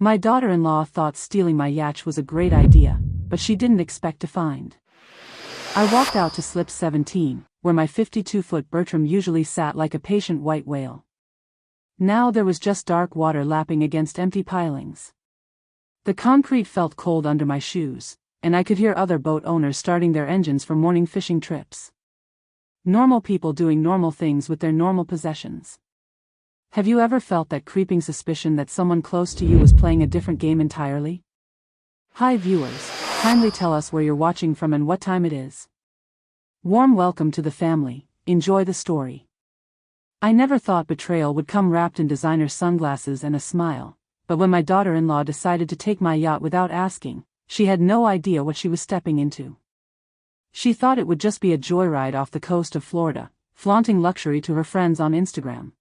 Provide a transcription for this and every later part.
My daughter-in-law thought stealing my Yatch was a great idea, but she didn't expect to find. I walked out to slip 17, where my 52-foot Bertram usually sat like a patient white whale. Now there was just dark water lapping against empty pilings. The concrete felt cold under my shoes, and I could hear other boat owners starting their engines for morning fishing trips. Normal people doing normal things with their normal possessions. Have you ever felt that creeping suspicion that someone close to you was playing a different game entirely? Hi viewers, kindly tell us where you're watching from and what time it is. Warm welcome to the family, enjoy the story. I never thought betrayal would come wrapped in designer sunglasses and a smile, but when my daughter-in-law decided to take my yacht without asking, she had no idea what she was stepping into. She thought it would just be a joyride off the coast of Florida, flaunting luxury to her friends on Instagram.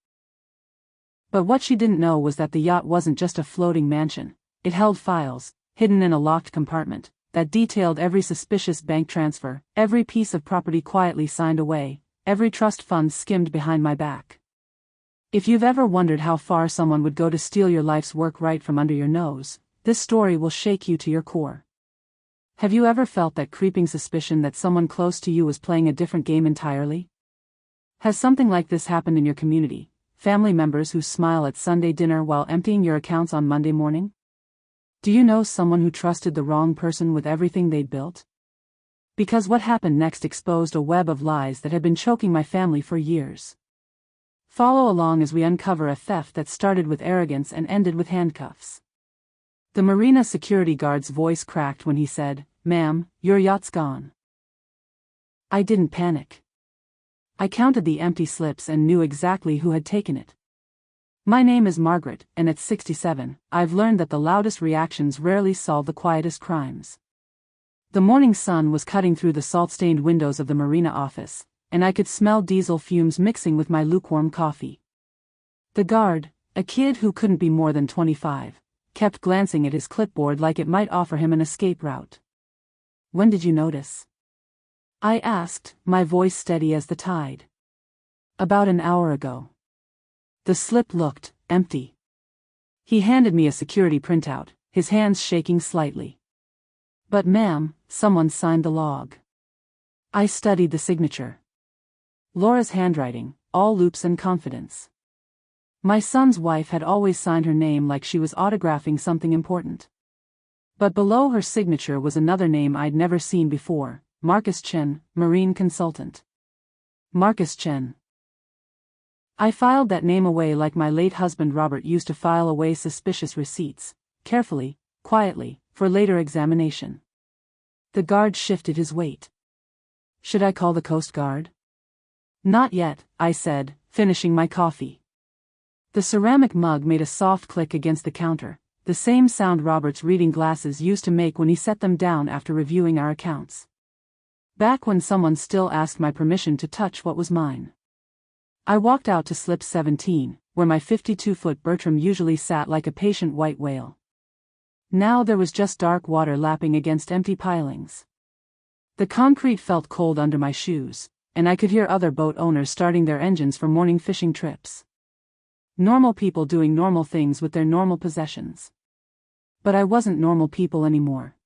But what she didn't know was that the yacht wasn't just a floating mansion. It held files, hidden in a locked compartment, that detailed every suspicious bank transfer, every piece of property quietly signed away, every trust fund skimmed behind my back. If you've ever wondered how far someone would go to steal your life's work right from under your nose, this story will shake you to your core. Have you ever felt that creeping suspicion that someone close to you was playing a different game entirely? Has something like this happened in your community? Family members who smile at Sunday dinner while emptying your accounts on Monday morning? Do you know someone who trusted the wrong person with everything they'd built? Because what happened next exposed a web of lies that had been choking my family for years. Follow along as we uncover a theft that started with arrogance and ended with handcuffs. The marina security guard's voice cracked when he said, "Ma'am, your yacht's gone." I didn't panic. I counted the empty slips and knew exactly who had taken it. My name is Margaret, and at 67, I've learned that the loudest reactions rarely solve the quietest crimes. The morning sun was cutting through the salt-stained windows of the marina office, and I could smell diesel fumes mixing with my lukewarm coffee. The guard, a kid who couldn't be more than 25, kept glancing at his clipboard like it might offer him an escape route. "When did you notice?" I asked, my voice steady as the tide. "About an hour ago." The slip looked empty. He handed me a security printout, his hands shaking slightly. "But ma'am, someone signed the log." I studied the signature. Laura's handwriting, all loops and confidence. My son's wife had always signed her name like she was autographing something important. But below her signature was another name I'd never seen before, Marcus Chen, Marine Consultant. Marcus Chen. I filed that name away like my late husband Robert used to file away suspicious receipts, carefully, quietly, for later examination. The guard shifted his weight. "Should I call the Coast Guard?" "Not yet," I said, finishing my coffee. The ceramic mug made a soft click against the counter, the same sound Robert's reading glasses used to make when he set them down after reviewing our accounts. Back when someone still asked my permission to touch what was mine. I walked out to slip 17, where my 52-foot Bertram usually sat like a patient white whale. Now there was just dark water lapping against empty pilings. The concrete felt cold under my shoes, and I could hear other boat owners starting their engines for morning fishing trips. Normal people doing normal things with their normal possessions. But I wasn't normal people anymore.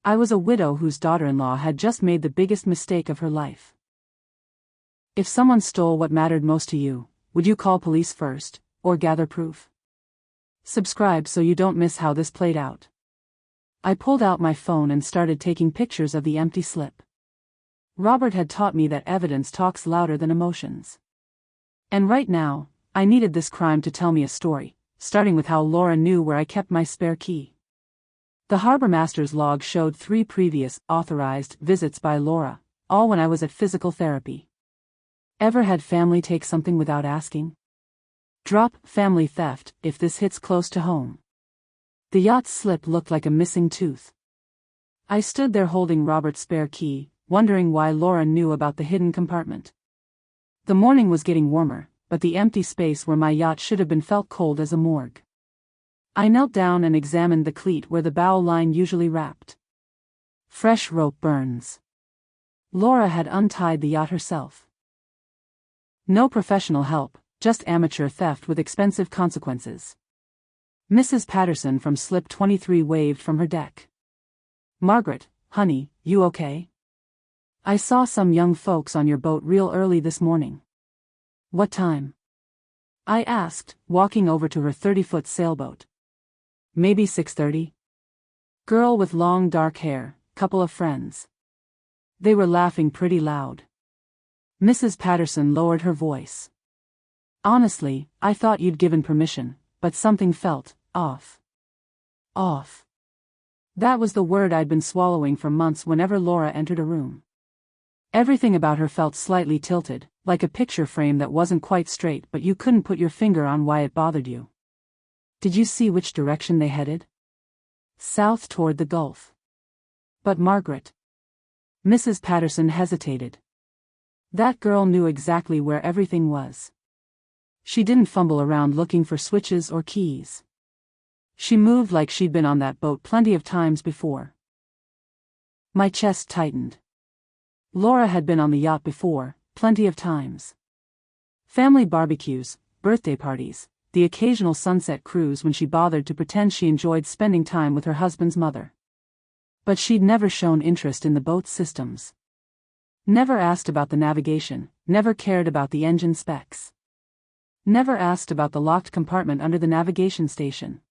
I was a widow whose daughter-in-law had just made the biggest mistake of her life. If someone stole what mattered most to you, would you call police first, or gather proof? Subscribe so you don't miss how this played out. I pulled out my phone and started taking pictures of the empty slip. Robert had taught me that evidence talks louder than emotions. And right now, I needed this crime to tell me a story, starting with how Laura knew where I kept my spare key. The harbormaster's log showed 3 previous, authorized, visits by Laura, all when I was at physical therapy. Ever had family take something without asking? Drop family theft if this hits close to home. The yacht's slip looked like a missing tooth. I stood there holding Robert's spare key, wondering why Laura knew about the hidden compartment. The morning was getting warmer, but the empty space where my yacht should have been felt cold as a morgue. I knelt down and examined the cleat where the bow line usually wrapped. Fresh rope burns. Laura had untied the yacht herself. No professional help, just amateur theft with expensive consequences. Mrs. Patterson from slip 23 waved from her deck. "Margaret, honey, you okay? I saw some young folks on your boat real early this morning." "What time?" I asked, walking over to her 30-foot sailboat. "Maybe 6:30. Girl with long dark hair, couple of friends." They were laughing pretty loud. Mrs. Patterson lowered her voice. "Honestly, I thought you'd given permission, but something felt off." Off. That was the word I'd been swallowing for months whenever Laura entered a room. Everything about her felt slightly tilted, like a picture frame that wasn't quite straight, but you couldn't put your finger on why it bothered you. "Did you see which direction they headed?" "South toward the Gulf." "But Margaret." Mrs. Patterson hesitated. That girl knew exactly where everything was. She didn't fumble around looking for switches or keys. She moved like she'd been on that boat plenty of times before. My chest tightened. Laura had been on the yacht before, plenty of times. Family barbecues, birthday parties, the occasional sunset cruise when she bothered to pretend she enjoyed spending time with her husband's mother. But she'd never shown interest in the boat's systems. Never asked about the navigation, never cared about the engine specs. Never asked about the locked compartment under the navigation station.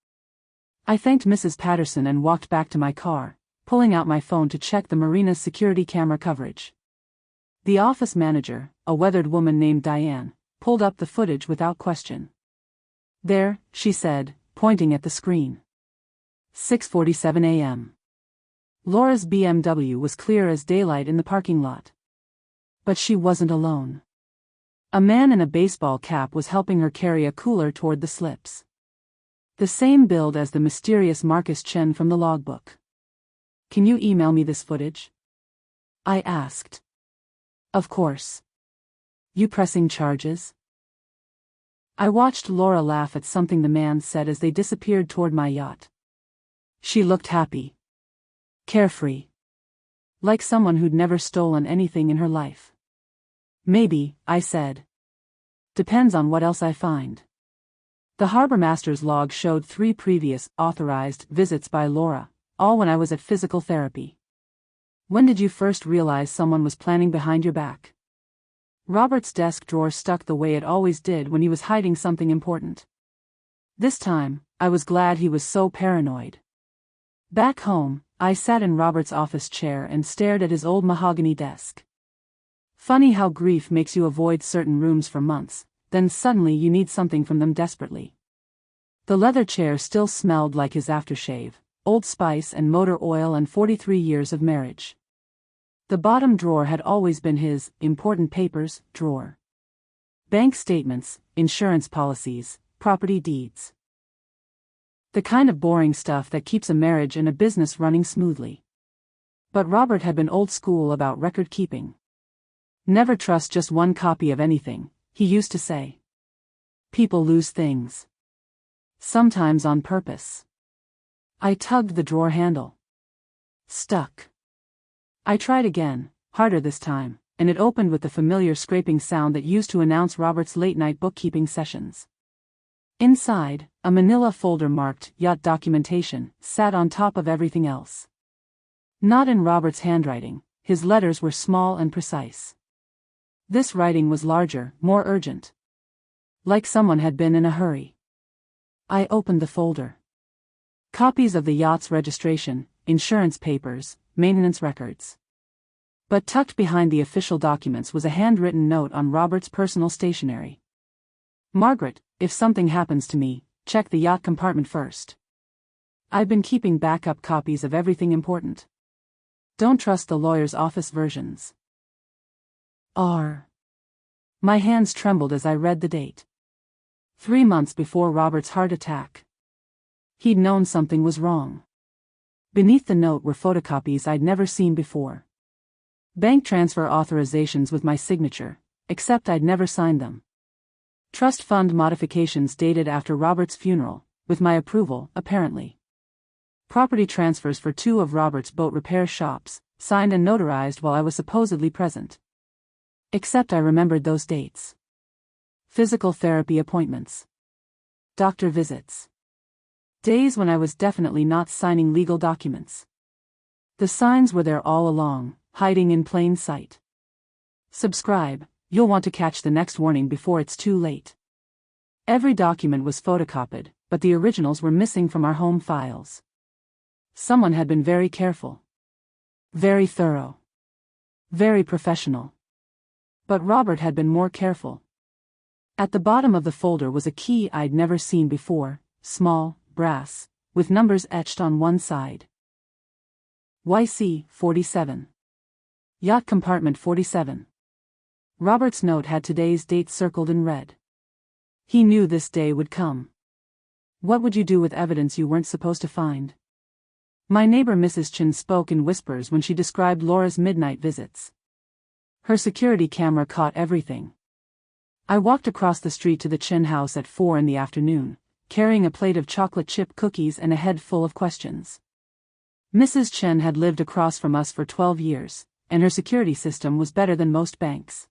I thanked Mrs. Patterson and walked back to my car, pulling out my phone to check the marina's security camera coverage. The office manager, a weathered woman named Diane, pulled up the footage without question. "There," she said, pointing at the screen. 6:47 a.m. Laura's BMW was clear as daylight in the parking lot. But she wasn't alone. A man in a baseball cap was helping her carry a cooler toward the slips. The same build as the mysterious Marcus Chen from the logbook. "Can you email me this footage?" I asked. "Of course. You pressing charges?" I watched Laura laugh at something the man said as they disappeared toward my yacht. She looked happy. Carefree. Like someone who'd never stolen anything in her life. "Maybe," I said. "Depends on what else I find." The harbormaster's log showed 3 previous, authorized, visits by Laura, all when I was at physical therapy. "When did you first realize someone was planning behind your back?" Robert's desk drawer stuck the way it always did when he was hiding something important. This time, I was glad he was so paranoid. Back home, I sat in Robert's office chair and stared at his old mahogany desk. Funny how grief makes you avoid certain rooms for months, then suddenly you need something from them desperately. The leather chair still smelled like his aftershave, Old Spice and motor oil and 43 years of marriage. The bottom drawer had always been his important papers drawer. Bank statements, insurance policies, property deeds. The kind of boring stuff that keeps a marriage and a business running smoothly. But Robert had been old school about record keeping. "Never trust just one copy of anything," he used to say. "People lose things. Sometimes on purpose." I tugged the drawer handle. Stuck. I tried again, harder this time, and it opened with the familiar scraping sound that used to announce Robert's late-night bookkeeping sessions. Inside, a manila folder marked "Yacht Documentation" sat on top of everything else. Not in Robert's handwriting, his letters were small and precise. This writing was larger, more urgent. Like someone had been in a hurry. I opened the folder. Copies of the yacht's registration, insurance papers, maintenance records. But tucked behind the official documents was a handwritten note on Robert's personal stationery. "Margaret, if something happens to me, check the yacht compartment first. I've been keeping backup copies of everything important. Don't trust the lawyer's office versions." My hands trembled as I read the date. 3 months before Robert's heart attack. He'd known something was wrong. Beneath the note were photocopies I'd never seen before. Bank transfer authorizations with my signature, except I'd never signed them. Trust fund modifications dated after Robert's funeral, with my approval, apparently. Property transfers for 2 of Robert's boat repair shops, signed and notarized while I was supposedly present. Except I remembered those dates. Physical therapy appointments. Doctor visits. Days when I was definitely not signing legal documents. The signs were there all along, hiding in plain sight. Subscribe, you'll want to catch the next warning before it's too late. Every document was photocopied, but the originals were missing from our home files. Someone had been very careful. Very thorough. Very professional. But Robert had been more careful. At the bottom of the folder was a key I'd never seen before, small, brass, with numbers etched on one side. YC 47. Yacht Compartment 47. Robert's note had today's date circled in red. He knew this day would come. What would you do with evidence you weren't supposed to find? My neighbor Mrs. Chin spoke in whispers when she described Laura's midnight visits. Her security camera caught everything. I walked across the street to the Chin house at 4 in the afternoon, carrying a plate of chocolate chip cookies and a head full of questions. Mrs. Chen had lived across from us for 12 years, and her security system was better than most banks.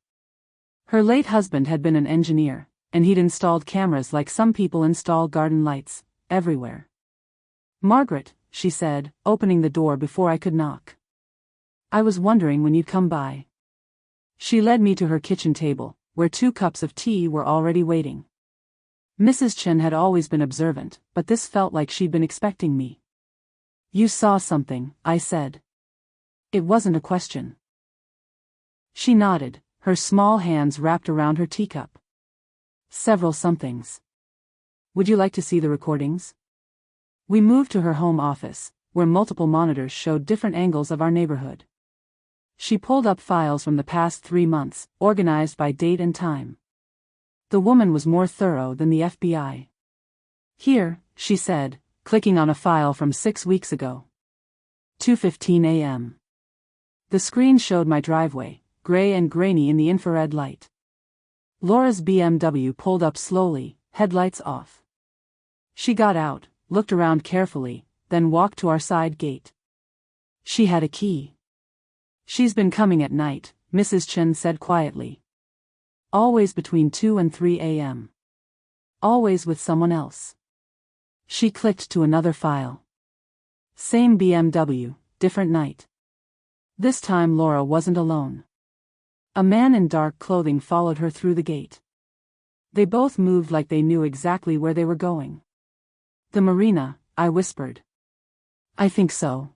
Her late husband had been an engineer, and he'd installed cameras like some people install garden lights, everywhere. "Margaret," she said, opening the door before I could knock. "I was wondering when you'd come by." She led me to her kitchen table, where 2 cups of tea were already waiting. Mrs. Chen had always been observant, but this felt like she'd been expecting me. "You saw something," I said. It wasn't a question. She nodded, her small hands wrapped around her teacup. "Several somethings. Would you like to see the recordings?" We moved to her home office, where multiple monitors showed different angles of our neighborhood. She pulled up files from the past 3 months, organized by date and time. The woman was more thorough than the FBI. "Here," she said, clicking on a file from 6 weeks ago. 2:15 a.m. The screen showed my driveway, gray and grainy in the infrared light. Laura's BMW pulled up slowly, headlights off. She got out, looked around carefully, then walked to our side gate. She had a key. "She's been coming at night," Mrs. Chen said quietly. "Always between 2 and 3 a.m. Always with someone else." She clicked to another file. Same BMW, different night. This time Laura wasn't alone. A man in dark clothing followed her through the gate. They both moved like they knew exactly where they were going. "The marina," I whispered. "I think so.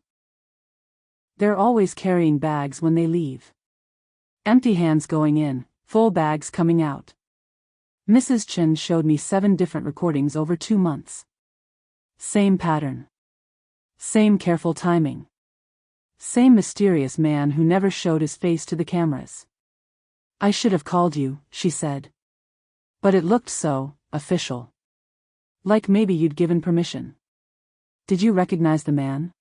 They're always carrying bags when they leave. Empty hands going in, full bags coming out." Mrs. Chen showed me 7 different recordings over 2 months. Same pattern. Same careful timing. Same mysterious man who never showed his face to the cameras. "I should have called you," she said. "But it looked so official. Like maybe you'd given permission. Did you recognize the man?"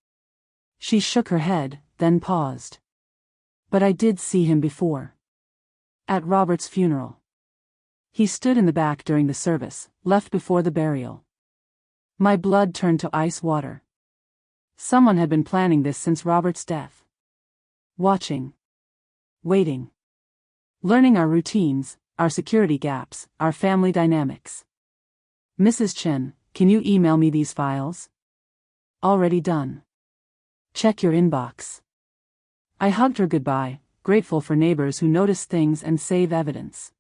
She shook her head, then paused. "But I did see him before. At Robert's funeral. He stood in the back during the service, left before the burial." My blood turned to ice water. Someone had been planning this since Robert's death. Watching. Waiting. Learning our routines, our security gaps, our family dynamics. "Mrs. Chen, can you email me these files?" "Already done. Check your inbox." I hugged her goodbye, grateful for neighbors who notice things and save evidence.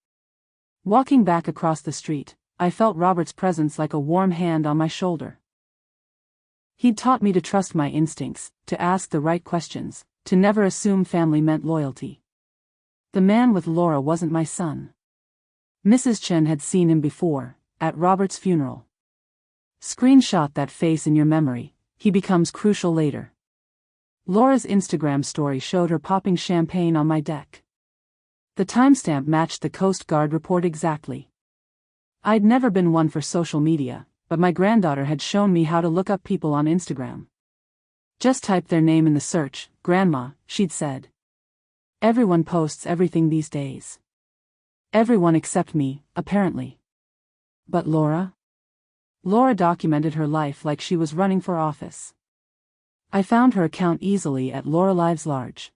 Walking back across the street, I felt Robert's presence like a warm hand on my shoulder. He'd taught me to trust my instincts, to ask the right questions, to never assume family meant loyalty. The man with Laura wasn't my son. Mrs. Chen had seen him before, at Robert's funeral. Screenshot that face in your memory, he becomes crucial later. Laura's Instagram story showed her popping champagne on my deck. The timestamp matched the Coast Guard report exactly. I'd never been one for social media, but my granddaughter had shown me how to look up people on Instagram. "Just type their name in the search, Grandma," she'd said. "Everyone posts everything these days. Everyone except me, apparently. But Laura?" Laura documented her life like she was running for office. I found her account easily at Laura Lives Large.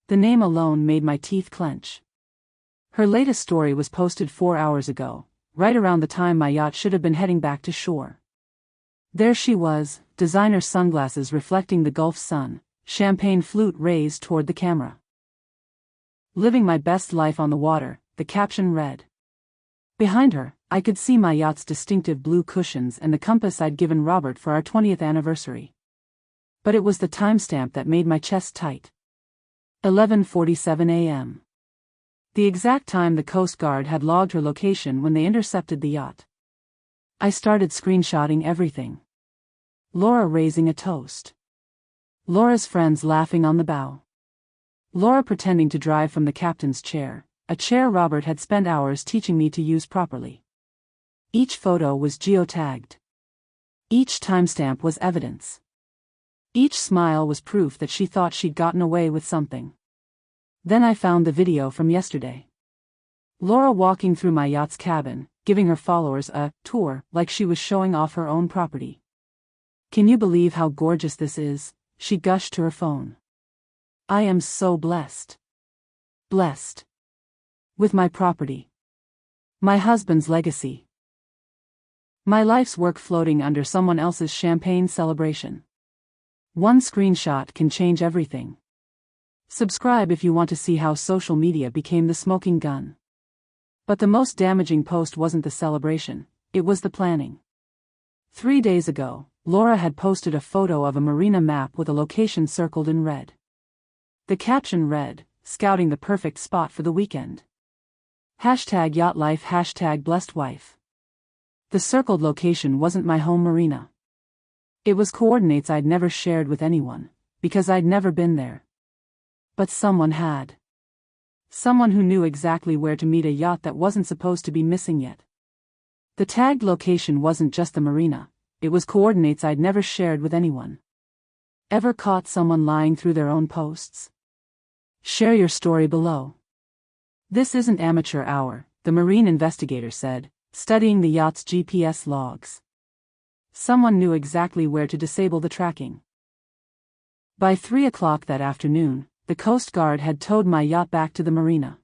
The name alone made my teeth clench. Her latest story was posted 4 hours ago, right around the time my yacht should have been heading back to shore. There she was, designer sunglasses reflecting the Gulf sun, champagne flute raised toward the camera. "Living my best life on the water," the caption read. Behind her, I could see my yacht's distinctive blue cushions and the compass I'd given Robert for our 20th anniversary. But it was the timestamp that made my chest tight. 11:47 a.m. The exact time the Coast Guard had logged her location when they intercepted the yacht. I started screenshotting everything. Laura raising a toast. Laura's friends laughing on the bow. Laura pretending to drive from the captain's chair, a chair Robert had spent hours teaching me to use properly. Each photo was geotagged. Each timestamp was evidence. Each smile was proof that she thought she'd gotten away with something. Then I found the video from yesterday. Laura walking through my yacht's cabin, giving her followers a tour like she was showing off her own property. "Can you believe how gorgeous this is?" she gushed to her phone. "I am so blessed. Blessed. With my property. My husband's legacy. My life's work floating under someone else's champagne celebration. One screenshot can change everything." Subscribe if you want to see how social media became the smoking gun. But the most damaging post wasn't the celebration, it was the planning. 3 days ago, Laura had posted a photo of a marina map with a location circled in red. The caption read, "Scouting the perfect spot for the weekend. #YachtLife #BlessedWife." The circled location wasn't my home marina. It was coordinates I'd never shared with anyone, because I'd never been there. But someone had. Someone who knew exactly where to meet a yacht that wasn't supposed to be missing yet. The tagged location wasn't just the marina, it was coordinates I'd never shared with anyone. Ever caught someone lying through their own posts? Share your story below. "This isn't amateur hour," the marine investigator said, studying the yacht's GPS logs. Someone knew exactly where to disable the tracking. By 3 o'clock that afternoon, the Coast Guard had towed my yacht back to the marina.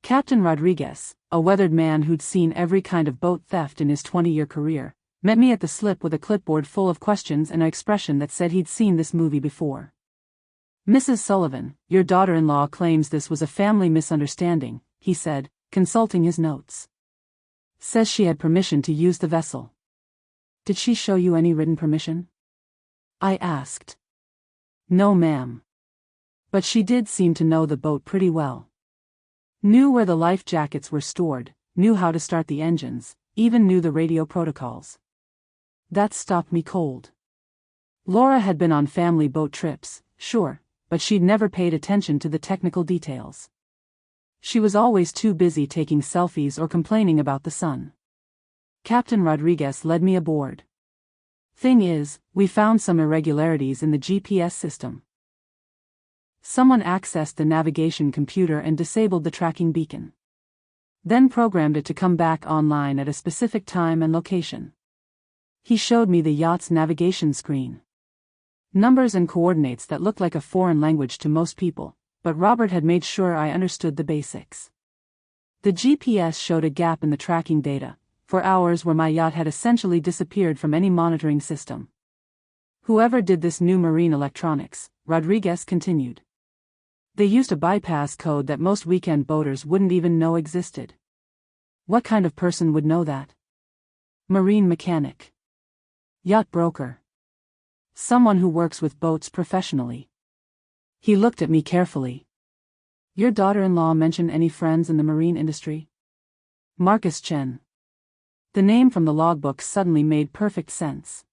Captain Rodriguez, a weathered man who'd seen every kind of boat theft in his 20-year career, met me at the slip with a clipboard full of questions and an expression that said he'd seen this movie before. "Mrs. Sullivan, your daughter-in-law claims this was a family misunderstanding," he said, consulting his notes. "Says she had permission to use the vessel." "Did she show you any written permission?" I asked. "No, ma'am. But she did seem to know the boat pretty well. Knew where the life jackets were stored, knew how to start the engines, even knew the radio protocols." That stopped me cold. Laura had been on family boat trips, sure, but she'd never paid attention to the technical details. She was always too busy taking selfies or complaining about the sun. Captain Rodriguez led me aboard. "Thing is, we found some irregularities in the GPS system. Someone accessed the navigation computer and disabled the tracking beacon. Then programmed it to come back online at a specific time and location." He showed me the yacht's navigation screen. Numbers and coordinates that looked like a foreign language to most people, but Robert had made sure I understood the basics. The GPS showed a gap in the tracking data, for hours where my yacht had essentially disappeared from any monitoring system. "Whoever did this new marine electronics," Rodriguez continued. "They used a bypass code that most weekend boaters wouldn't even know existed." "What kind of person would know that?" "Marine mechanic. Yacht broker. Someone who works with boats professionally." He looked at me carefully. "Your daughter-in-law mention any friends in the marine industry?" "Marcus Chen." The name from the logbook suddenly made perfect sense.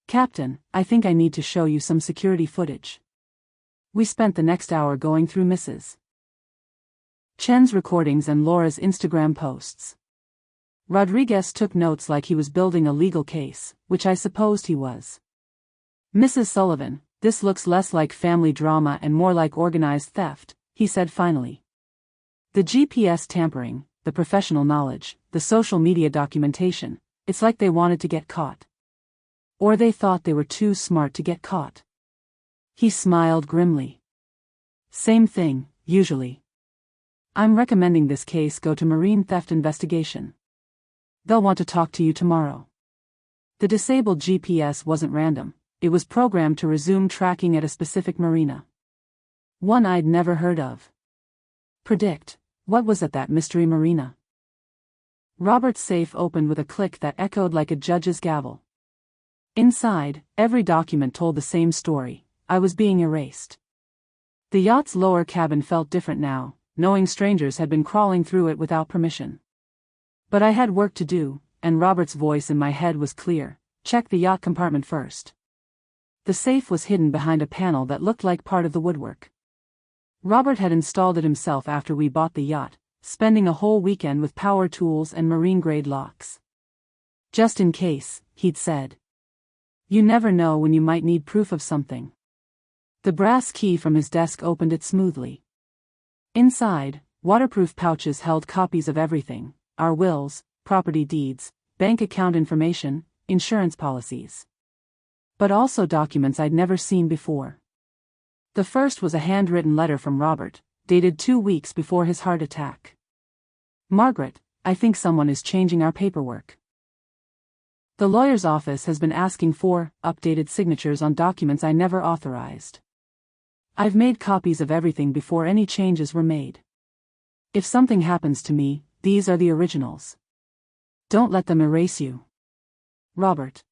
"Captain, I think I need to show you some security footage." We spent the next hour going through Mrs. Chen's recordings and Laura's Instagram posts. Rodriguez took notes like he was building a legal case, which I supposed he was. "Mrs. Sullivan, this looks less like family drama and more like organized theft," he said finally. "The GPS tampering, the professional knowledge, the social media documentation, it's like they wanted to get caught. Or they thought they were too smart to get caught." He smiled grimly. "Same thing, usually. I'm recommending this case go to Marine Theft Investigation. They'll want to talk to you tomorrow." The disabled GPS wasn't random, it was programmed to resume tracking at a specific marina. One I'd never heard of. Predict, what was at that mystery marina? Robert's safe opened with a click that echoed like a judge's gavel. Inside, every document told the same story: I was being erased. The yacht's lower cabin felt different now, knowing strangers had been crawling through it without permission. But I had work to do, and Robert's voice in my head was clear: check the yacht compartment first. The safe was hidden behind a panel that looked like part of the woodwork. Robert had installed it himself after we bought the yacht, spending a whole weekend with power tools and marine-grade locks. Just in case, he'd said. You never know when you might need proof of something. The brass key from his desk opened it smoothly. Inside, waterproof pouches held copies of everything: our wills, property deeds, bank account information, insurance policies. But also documents I'd never seen before. The first was a handwritten letter from Robert, dated 2 weeks before his heart attack. Margaret, I think someone is changing our paperwork. The lawyer's office has been asking for updated signatures on documents I never authorized. I've made copies of everything before any changes were made. If something happens to me, these are the originals. Don't let them erase you. Robert.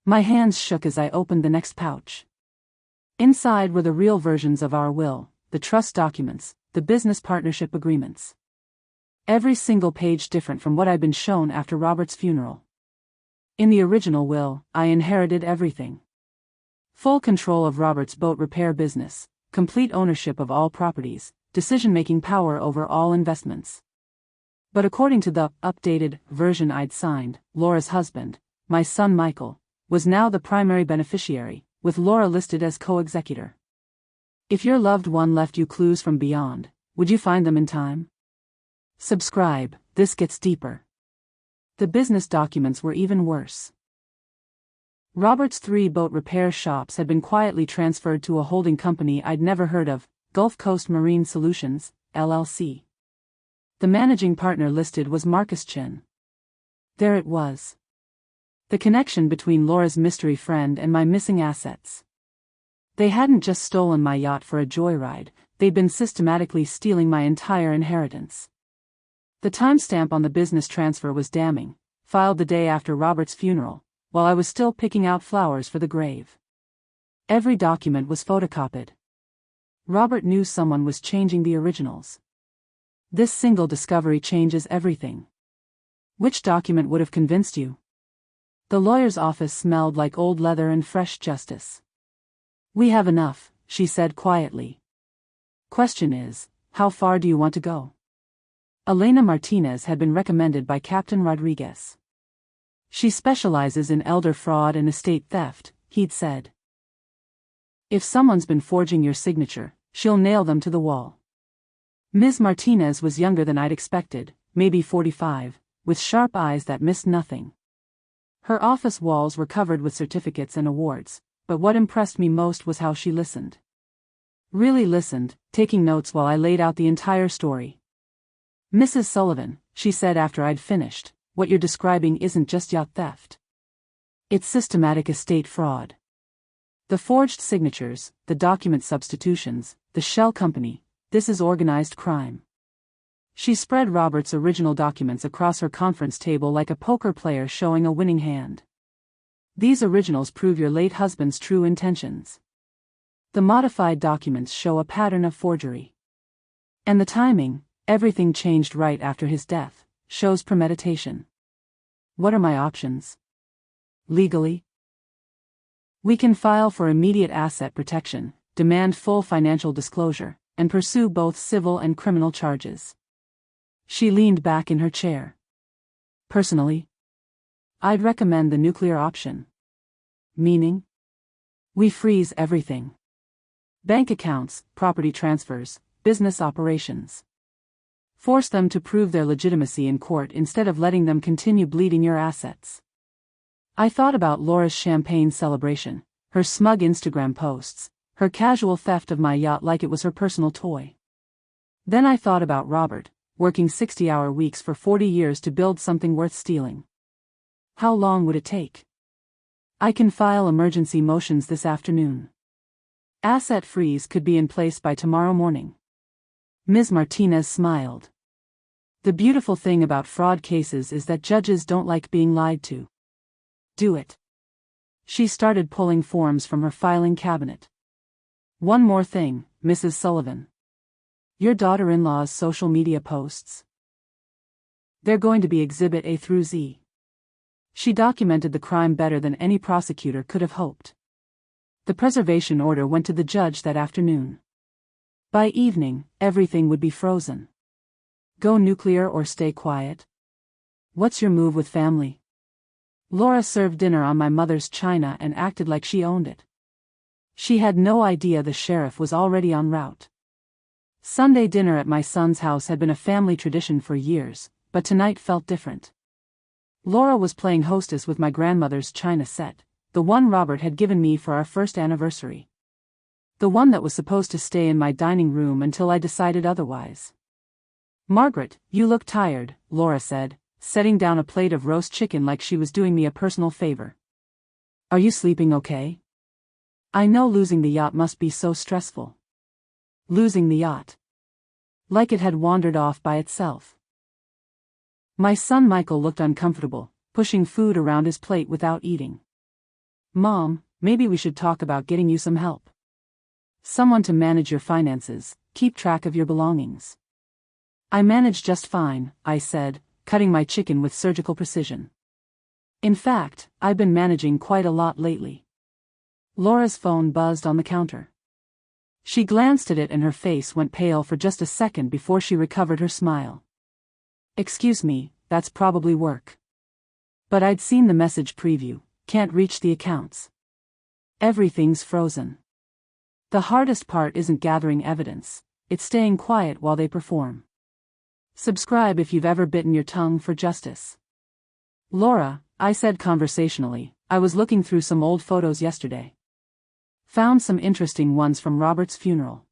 My hands shook as I opened the next pouch. Inside were the real versions of our will, the trust documents, the business partnership agreements. Every single page different from what I'd been shown after Robert's funeral. In the original will, I inherited everything. Full control of Robert's boat repair business, complete ownership of all properties, decision-making power over all investments. But according to the updated version I'd signed, Laura's husband, my son Michael, was now the primary beneficiary, with Laura listed as co-executor. If your loved one left you clues from beyond, would you find them in time? Subscribe, this gets deeper. The business documents were even worse. Robert's 3 boat repair shops had been quietly transferred to a holding company I'd never heard of, Gulf Coast Marine Solutions, LLC. The managing partner listed was Marcus Chin. There it was. The connection between Laura's mystery friend and my missing assets. They hadn't just stolen my yacht for a joyride, they'd been systematically stealing my entire inheritance. The timestamp on the business transfer was damning, filed the day after Robert's funeral, while I was still picking out flowers for the grave. Every document was photocopied. Robert knew someone was changing the originals. This single discovery changes everything. Which document would have convinced you? The lawyer's office smelled like old leather and fresh justice. We have enough, she said quietly. Question is, how far do you want to go? Elena Martinez had been recommended by Captain Rodriguez. She specializes in elder fraud and estate theft, he'd said. If someone's been forging your signature, she'll nail them to the wall. Ms. Martinez was younger than I'd expected, maybe 45, with sharp eyes that missed nothing. Her office walls were covered with certificates and awards, but what impressed me most was how she listened. Really listened, taking notes while I laid out the entire story. Mrs. Sullivan, she said after I'd finished, what you're describing isn't just yacht theft. It's systematic estate fraud. The forged signatures, the document substitutions, the shell company, this is organized crime. She spread Robert's original documents across her conference table like a poker player showing a winning hand. These originals prove your late husband's true intentions. The modified documents show a pattern of forgery. And the timing, everything changed right after his death, shows premeditation. What are my options? Legally? We can file for immediate asset protection, demand full financial disclosure, and pursue both civil and criminal charges. She leaned back in her chair. Personally, I'd recommend the nuclear option. Meaning? We freeze everything. Bank accounts, property transfers, business operations. Force them to prove their legitimacy in court instead of letting them continue bleeding your assets. I thought about Laura's champagne celebration, her smug Instagram posts, her casual theft of my yacht like it was her personal toy. Then I thought about Robert, working 60-hour weeks for 40 years to build something worth stealing. How long would it take? I can file emergency motions this afternoon. Asset freeze could be in place by tomorrow morning. Ms. Martinez smiled. The beautiful thing about fraud cases is that judges don't like being lied to. Do it. She started pulling forms from her filing cabinet. One more thing, Mrs. Sullivan. Your daughter-in-law's social media posts. They're going to be Exhibit A through Z. She documented the crime better than any prosecutor could have hoped. The preservation order went to the judge that afternoon. By evening, everything would be frozen. Go nuclear or stay quiet? What's your move with family? Laura served dinner on my mother's china and acted like she owned it. She had no idea the sheriff was already en route. Sunday dinner at my son's house had been a family tradition for years, but tonight felt different. Laura was playing hostess with my grandmother's china set, the one Robert had given me for our first anniversary. The one that was supposed to stay in my dining room until I decided otherwise. Margaret, you look tired, Laura said, setting down a plate of roast chicken like she was doing me a personal favor. Are you sleeping okay? I know losing the yacht must be so stressful. Losing the yacht. Like it had wandered off by itself. My son Michael looked uncomfortable, pushing food around his plate without eating. Mom, maybe we should talk about getting you some help. Someone to manage your finances, keep track of your belongings. I manage just fine, I said, cutting my chicken with surgical precision. In fact, I've been managing quite a lot lately. Laura's phone buzzed on the counter. She glanced at it and her face went pale for just a second before she recovered her smile. Excuse me, that's probably work. But I'd seen the message preview, can't reach the accounts. Everything's frozen. The hardest part isn't gathering evidence, it's staying quiet while they perform. Subscribe if you've ever bitten your tongue for justice. Laura, I said conversationally, I was looking through some old photos yesterday. Found some interesting ones from Robert's funeral.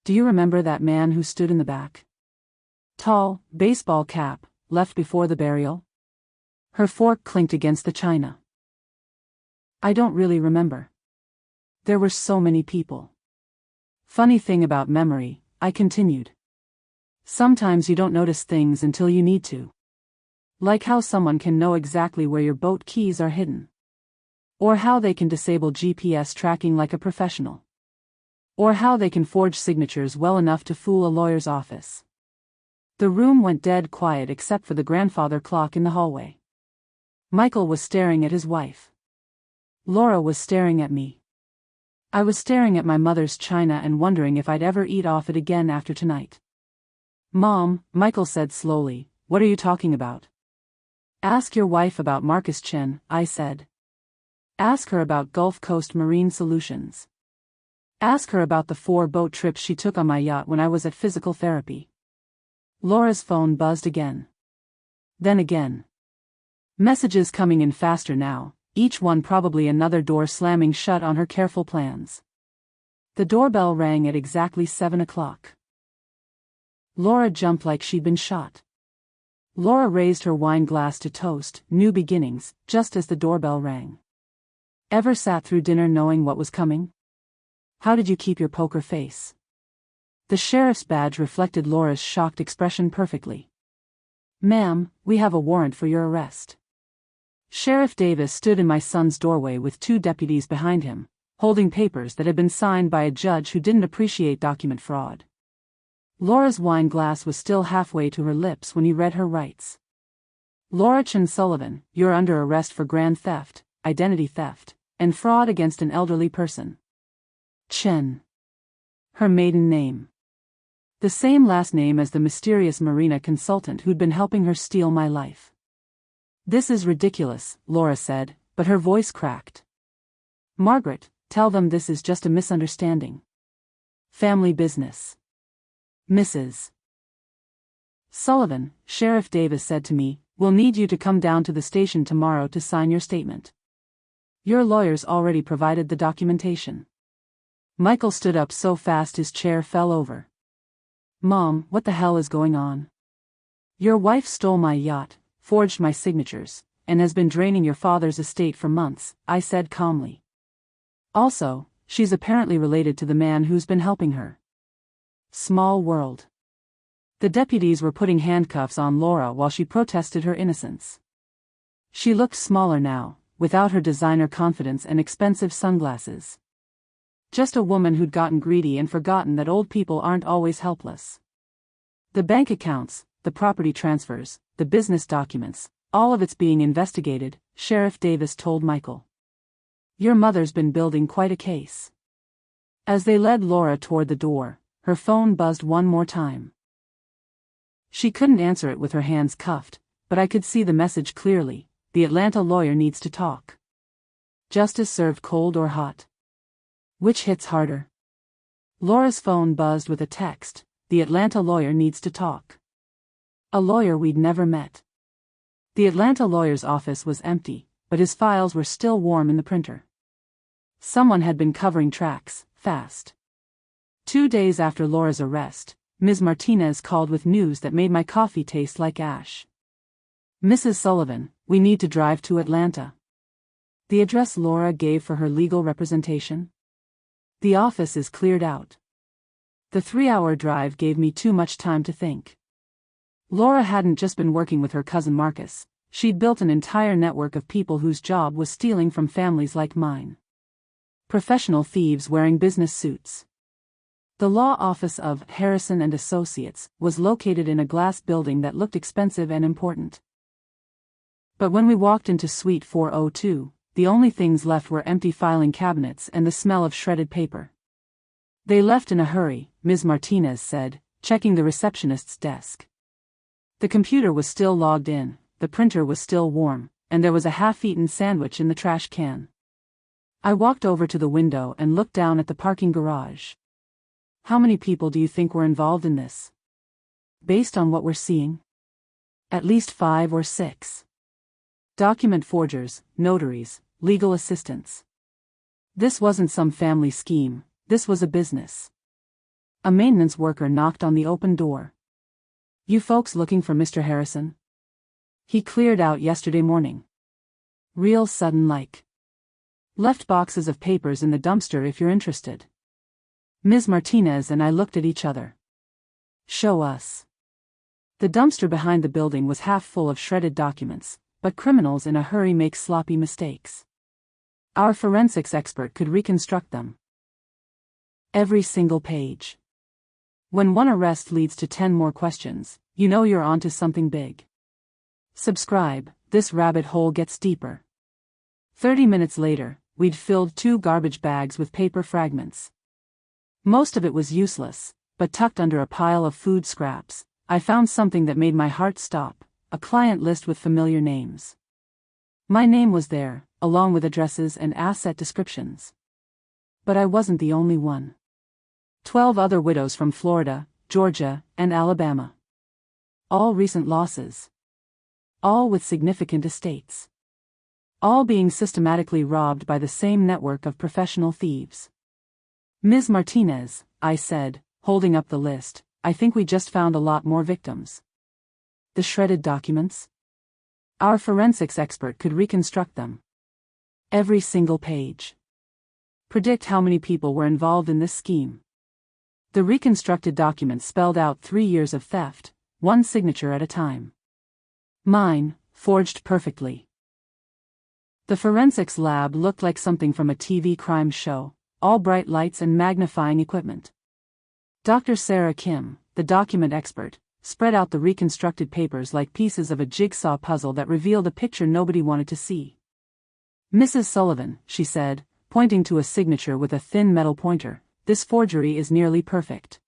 Do you remember that man who stood in the back? Tall, baseball cap, left before the burial? Her fork clinked against the china. I don't really remember. There were so many people. Funny thing about memory, I continued. Sometimes you don't notice things until you need to. Like how someone can know exactly where your boat keys are hidden. Or how they can disable GPS tracking like a professional. Or how they can forge signatures well enough to fool a lawyer's office. The room went dead quiet except for the grandfather clock in the hallway. Michael was staring at his wife. Laura was staring at me. I was staring at my mother's china and wondering if I'd ever eat off it again after tonight. Mom, Michael said slowly, what are you talking about? Ask your wife about Marcus Chen, I said. Ask her about Gulf Coast Marine Solutions. Ask her about the 4 boat trips she took on my yacht when I was at physical therapy. Laura's phone buzzed again. Then again. Messages coming in faster now, each one probably another door slamming shut on her careful plans. The doorbell rang at exactly 7 o'clock. Laura jumped like she'd been shot. Laura raised her wine glass to toast, new beginnings, just as the doorbell rang. Ever sat through dinner knowing what was coming? How did you keep your poker face? The sheriff's badge reflected Laura's shocked expression perfectly. Ma'am, we have a warrant for your arrest. Sheriff Davis stood in my son's doorway with 2 deputies behind him, holding papers that had been signed by a judge who didn't appreciate document fraud. Laura's wine glass was still halfway to her lips when he read her rights. Laura Chen Sullivan, you're under arrest for grand theft, identity theft, and fraud against an elderly person. Chen. Her maiden name. The same last name as the mysterious marina consultant who'd been helping her steal my life. This is ridiculous, Laura said, but her voice cracked. Margaret, tell them this is just a misunderstanding. Family business. Mrs. Sullivan, Sheriff Davis said to me, we'll need you to come down to the station tomorrow to sign your statement. Your lawyers already provided the documentation. Michael stood up so fast his chair fell over. Mom, what the hell is going on? Your wife stole my yacht, forged my signatures, and has been draining your father's estate for months, I said calmly. Also, she's apparently related to the man who's been helping her. Small world. The deputies were putting handcuffs on Laura while she protested her innocence. She looked smaller now, without her designer confidence and expensive sunglasses. Just a woman who'd gotten greedy and forgotten that old people aren't always helpless. The bank accounts, the property transfers, the business documents, all of it's being investigated, Sheriff Davis told Michael. Your mother's been building quite a case. As they led Laura toward the door, her phone buzzed one more time. She couldn't answer it with her hands cuffed, but I could see the message clearly. The Atlanta lawyer needs to talk. Justice served cold or hot? Which hits harder? Laura's phone buzzed with a text. The Atlanta lawyer needs to talk. A lawyer we'd never met. The Atlanta lawyer's office was empty, but his files were still warm in the printer. Someone had been covering tracks, fast. 2 days after Laura's arrest, Ms. Martinez called with news that made my coffee taste like ash. Mrs. Sullivan, we need to drive to Atlanta. The address Laura gave for her legal representation? The office is cleared out. The 3-hour drive gave me too much time to think. Laura hadn't just been working with her cousin Marcus, she'd built an entire network of people whose job was stealing from families like mine. Professional thieves wearing business suits. The law office of Harrison and Associates was located in a glass building that looked expensive and important. But when we walked into Suite 402, the only things left were empty filing cabinets and the smell of shredded paper. They left in a hurry, Ms. Martinez said, checking the receptionist's desk. The computer was still logged in, the printer was still warm, and there was a half-eaten sandwich in the trash can. I walked over to the window and looked down at the parking garage. How many people do you think were involved in this? Based on what we're seeing? At least 5 or 6. Document forgers, notaries, legal assistants. This wasn't some family scheme, this was a business. A maintenance worker knocked on the open door. You folks looking for Mr. Harrison? He cleared out yesterday morning. Real sudden like. Left boxes of papers in the dumpster if you're interested. Ms. Martinez and I looked at each other. Show us. The dumpster behind the building was half full of shredded documents, but criminals in a hurry make sloppy mistakes. Our forensics expert could reconstruct them. Every single page. When one arrest leads to 10 more questions, you know you're onto something big. Subscribe, this rabbit hole gets deeper. 30 minutes later, we'd filled 2 garbage bags with paper fragments. Most of it was useless, but tucked under a pile of food scraps, I found something that made my heart stop, a client list with familiar names. My name was there, along with addresses and asset descriptions. But I wasn't the only one. 12 other widows from Florida, Georgia, and Alabama. All recent losses. All with significant estates. All being systematically robbed by the same network of professional thieves. Ms. Martinez, I said, holding up the list, I think we just found a lot more victims. The shredded documents? Our forensics expert could reconstruct them. Every single page. Predict how many people were involved in this scheme. The reconstructed documents spelled out 3 years of theft, one signature at a time. Mine, forged perfectly. The forensics lab looked like something from a TV crime show, all bright lights and magnifying equipment. Dr. Sarah Kim, the document expert, spread out the reconstructed papers like pieces of a jigsaw puzzle that revealed a picture nobody wanted to see. Mrs. Sullivan, she said, pointing to a signature with a thin metal pointer, this forgery is nearly perfect.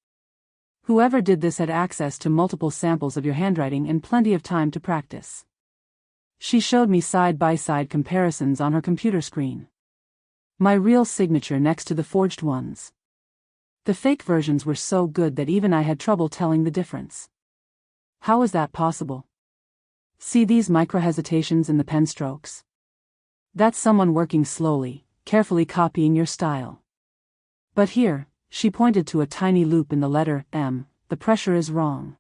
Whoever did this had access to multiple samples of your handwriting and plenty of time to practice. She showed me side-by-side comparisons on her computer screen. My real signature next to the forged ones. The fake versions were so good that even I had trouble telling the difference. How is that possible? See these micro-hesitations in the pen strokes? That's someone working slowly, carefully copying your style. But here, she pointed to a tiny loop in the letter M, the pressure is wrong.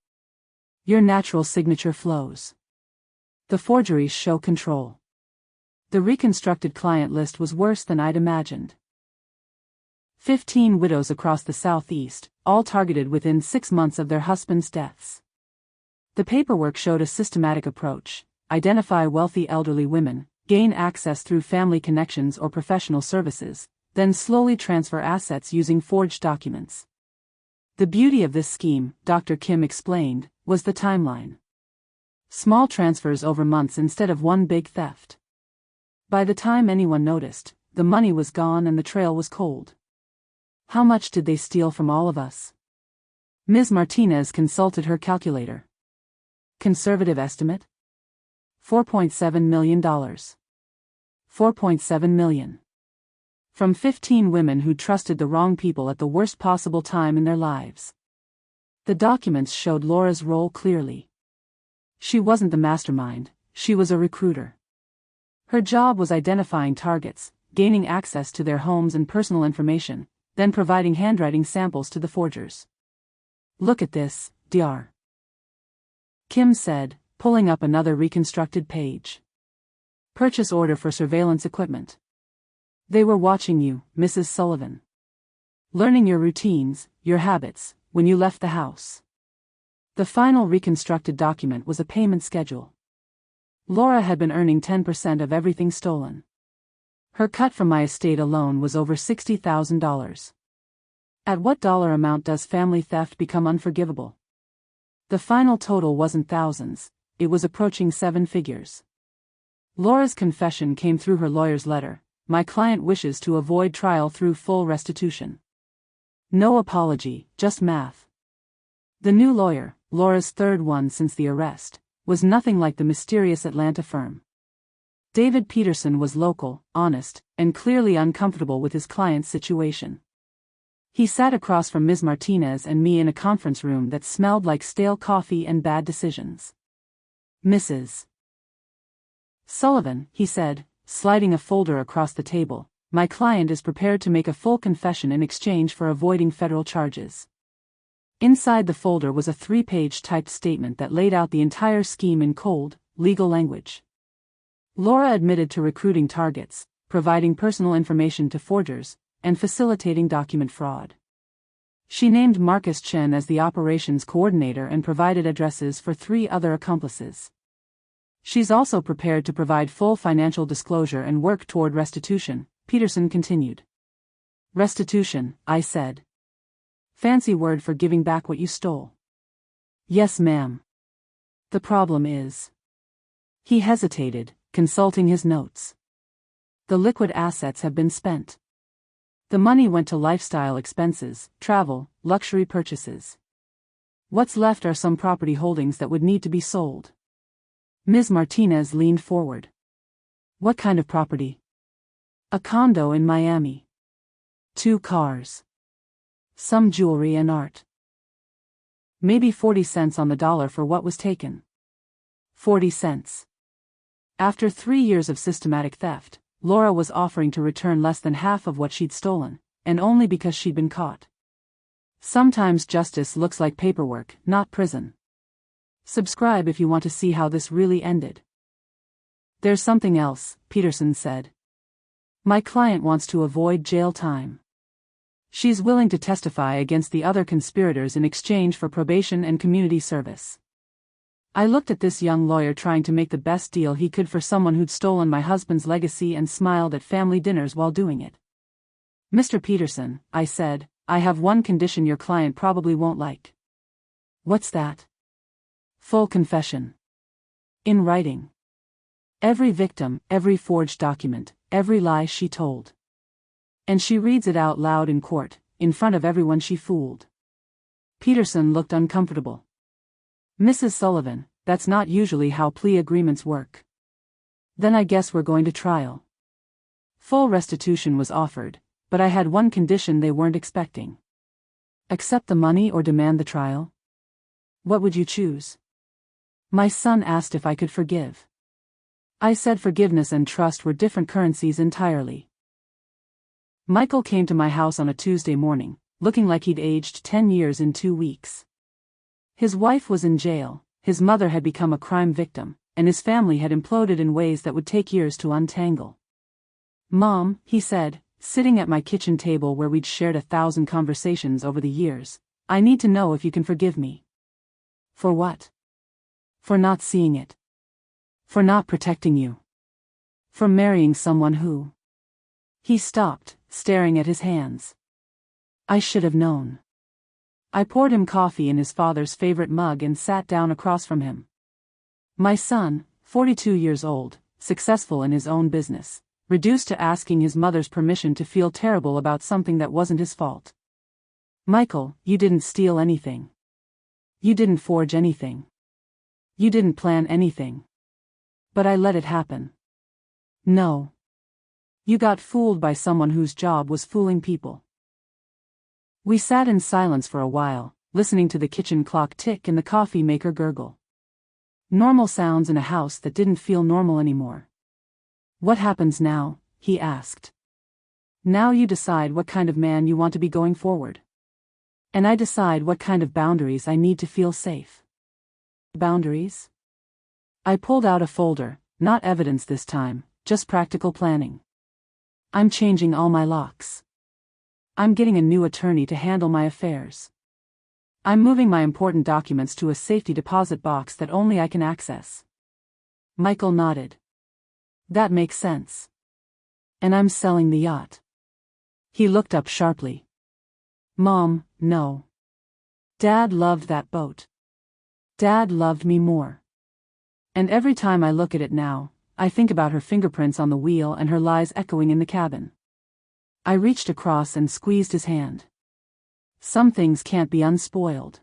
Your natural signature flows. The forgeries show control. The reconstructed client list was worse than I'd imagined. 15 widows across the Southeast, all targeted within 6 months of their husbands' deaths. The paperwork showed a systematic approach: identify wealthy elderly women, gain access through family connections or professional services, then slowly transfer assets using forged documents. The beauty of this scheme, Dr. Kim explained, was the timeline. Small transfers over months instead of one big theft. By the time anyone noticed, the money was gone and the trail was cold. How much did they steal from all of us? Ms. Martinez consulted her calculator. Conservative estimate? $4.7 million. $4.7 million. From 15 women who trusted the wrong people at the worst possible time in their lives. The documents showed Laura's role clearly. She wasn't the mastermind, she was a recruiter. Her job was identifying targets, gaining access to their homes and personal information, then providing handwriting samples to the forgers. Look at this, Dr. Kim said, pulling up another reconstructed page. Purchase order for surveillance equipment. They were watching you, Mrs. Sullivan. Learning your routines, your habits, when you left the house. The final reconstructed document was a payment schedule. Laura had been earning 10% of everything stolen. Her cut from my estate alone was over $60,000. At what dollar amount does family theft become unforgivable? The final total wasn't thousands, it was approaching 7 figures. Laura's confession came through her lawyer's letter: my client wishes to avoid trial through full restitution. No apology, just math. The new lawyer, Laura's third one since the arrest, was nothing like the mysterious Atlanta firm. David Peterson was local, honest, and clearly uncomfortable with his client's situation. He sat across from Ms. Martinez and me in a conference room that smelled like stale coffee and bad decisions. Mrs. Sullivan, he said, sliding a folder across the table, my client is prepared to make a full confession in exchange for avoiding federal charges. Inside the folder was a 3-page typed statement that laid out the entire scheme in cold, legal language. Laura admitted to recruiting targets, providing personal information to forgers, and facilitating document fraud. She named Marcus Chen as the operations coordinator and provided addresses for 3 other accomplices. She's also prepared to provide full financial disclosure and work toward restitution, Peterson continued. Restitution, I said. Fancy word for giving back what you stole. Yes, ma'am. The problem is. He hesitated, consulting his notes. The liquid assets have been spent. The money went to lifestyle expenses, travel, luxury purchases. What's left are some property holdings that would need to be sold. Ms. Martinez leaned forward. What kind of property? A condo in Miami. 2 cars. Some jewelry and art. Maybe 40 cents on the dollar for what was taken. 40 cents. After 3 years of systematic theft, Laura was offering to return less than half of what she'd stolen, and only because she'd been caught. Sometimes justice looks like paperwork, not prison. Subscribe if you want to see how this really ended. There's something else, Peterson said. My client wants to avoid jail time. She's willing to testify against the other conspirators in exchange for probation and community service. I looked at this young lawyer trying to make the best deal he could for someone who'd stolen my husband's legacy and smiled at family dinners while doing it. Mr. Peterson, I said, I have one condition your client probably won't like. What's that? Full confession. In writing. Every victim, every forged document, every lie she told. And she reads it out loud in court, in front of everyone she fooled. Peterson looked uncomfortable. Mrs. Sullivan, that's not usually how plea agreements work. Then I guess we're going to trial. Full restitution was offered, but I had one condition they weren't expecting. Accept the money or demand the trial? What would you choose? My son asked if I could forgive. I said forgiveness and trust were different currencies entirely. Michael came to my house on a Tuesday morning, looking like he'd aged 10 years in 2 weeks. His wife was in jail, his mother had become a crime victim, and his family had imploded in ways that would take years to untangle. "Mom," he said, sitting at my kitchen table where we'd shared 1,000 conversations over the years, "I need to know if you can forgive me." "For what?" "For not seeing it. For not protecting you. For marrying someone who—" He stopped, staring at his hands. "I should have known." I poured him coffee in his father's favorite mug and sat down across from him. My son, 42 years old, successful in his own business, reduced to asking his mother's permission to feel terrible about something that wasn't his fault. "Michael, you didn't steal anything. You didn't forge anything. You didn't plan anything. But I let it happen." "No. You got fooled by someone whose job was fooling people." We sat in silence for a while, listening to the kitchen clock tick and the coffee maker gurgle. Normal sounds in a house that didn't feel normal anymore. "What happens now?" he asked. "Now you decide what kind of man you want to be going forward. And I decide what kind of boundaries I need to feel safe." "Boundaries?" I pulled out a folder, not evidence this time, just practical planning. "I'm changing all my locks. I'm getting a new attorney to handle my affairs. I'm moving my important documents to a safety deposit box that only I can access." Michael nodded. "That makes sense. And I'm selling the yacht." He looked up sharply. "Mom, no. Dad loved that boat. Dad loved me more. And every time I look at it now, I think about her fingerprints on the wheel and her lies echoing in the cabin." I reached across and squeezed his hand. "Some things can't be unspoiled.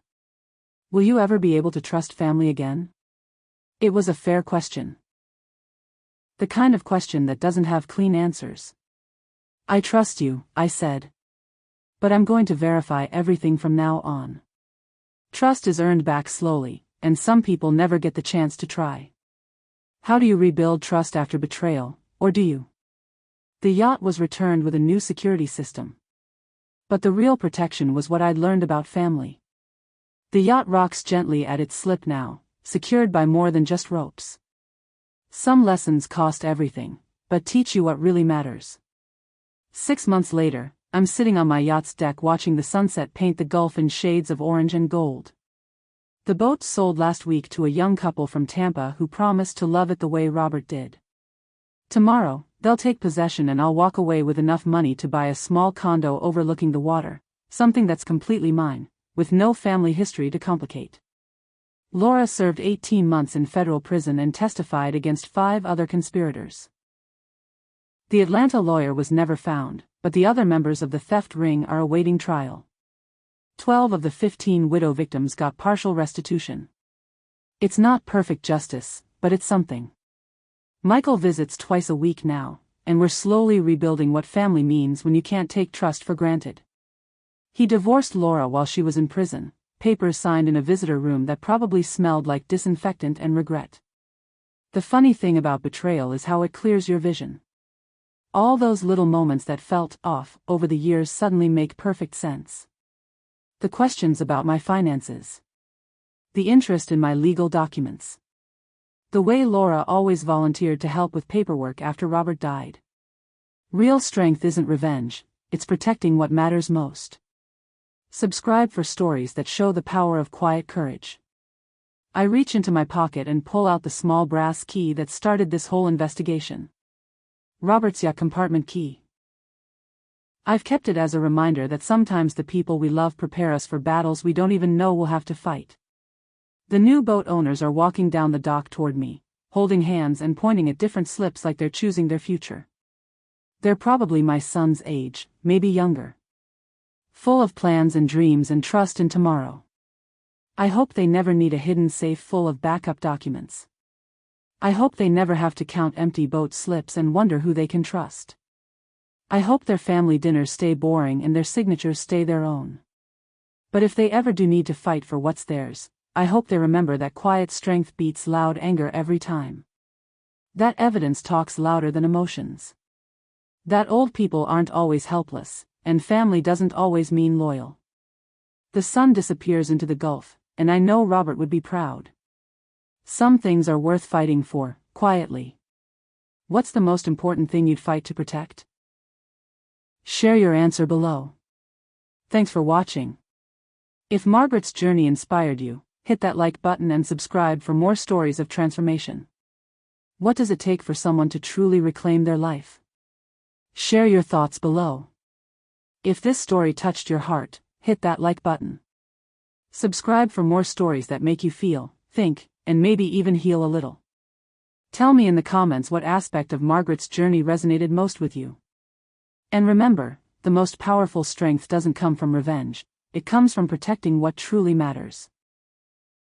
Will you ever be able to trust family again?" It was a fair question. The kind of question that doesn't have clean answers. "I trust you," I said. "But I'm going to verify everything from now on." Trust is earned back slowly, and some people never get the chance to try. How do you rebuild trust after betrayal, or do you? The yacht was returned with a new security system. But the real protection was what I'd learned about family. The yacht rocks gently at its slip now, secured by more than just ropes. Some lessons cost everything, but teach you what really matters. 6 months later, I'm sitting on my yacht's deck watching the sunset paint the Gulf in shades of orange and gold. The boat sold last week to a young couple from Tampa who promised to love it the way Robert did. Tomorrow, they'll take possession and I'll walk away with enough money to buy a small condo overlooking the water, something that's completely mine, with no family history to complicate. Laura served 18 months in federal prison and testified against 5 other conspirators. The Atlanta lawyer was never found, but the other members of the theft ring are awaiting trial. 12 of the 15 widow victims got partial restitution. It's not perfect justice, but it's something. Michael visits twice a week now, and we're slowly rebuilding what family means when you can't take trust for granted. He divorced Laura while she was in prison, papers signed in a visitor room that probably smelled like disinfectant and regret. The funny thing about betrayal is how it clears your vision. All those little moments that felt off over the years suddenly make perfect sense. The questions about my finances. The interest in my legal documents. The way Laura always volunteered to help with paperwork after Robert died. Real strength isn't revenge, it's protecting what matters most. Subscribe for stories that show the power of quiet courage. I reach into my pocket and pull out the small brass key that started this whole investigation. Robert's yacht compartment key. I've kept it as a reminder that sometimes the people we love prepare us for battles we don't even know we'll have to fight. The new boat owners are walking down the dock toward me, holding hands and pointing at different slips like they're choosing their future. They're probably my son's age, maybe younger. Full of plans and dreams and trust in tomorrow. I hope they never need a hidden safe full of backup documents. I hope they never have to count empty boat slips and wonder who they can trust. I hope their family dinners stay boring and their signatures stay their own. But if they ever do need to fight for what's theirs, I hope they remember that quiet strength beats loud anger every time. That evidence talks louder than emotions. That old people aren't always helpless, and family doesn't always mean loyal. The sun disappears into the Gulf, and I know Robert would be proud. Some things are worth fighting for, quietly. What's the most important thing you'd fight to protect? Share your answer below. Thanks for watching. If Margaret's journey inspired you, hit that like button and subscribe for more stories of transformation. What does it take for someone to truly reclaim their life? Share your thoughts below. If this story touched your heart, hit that like button. Subscribe for more stories that make you feel, think, and maybe even heal a little. Tell me in the comments what aspect of Margaret's journey resonated most with you. And remember, the most powerful strength doesn't come from revenge, it comes from protecting what truly matters.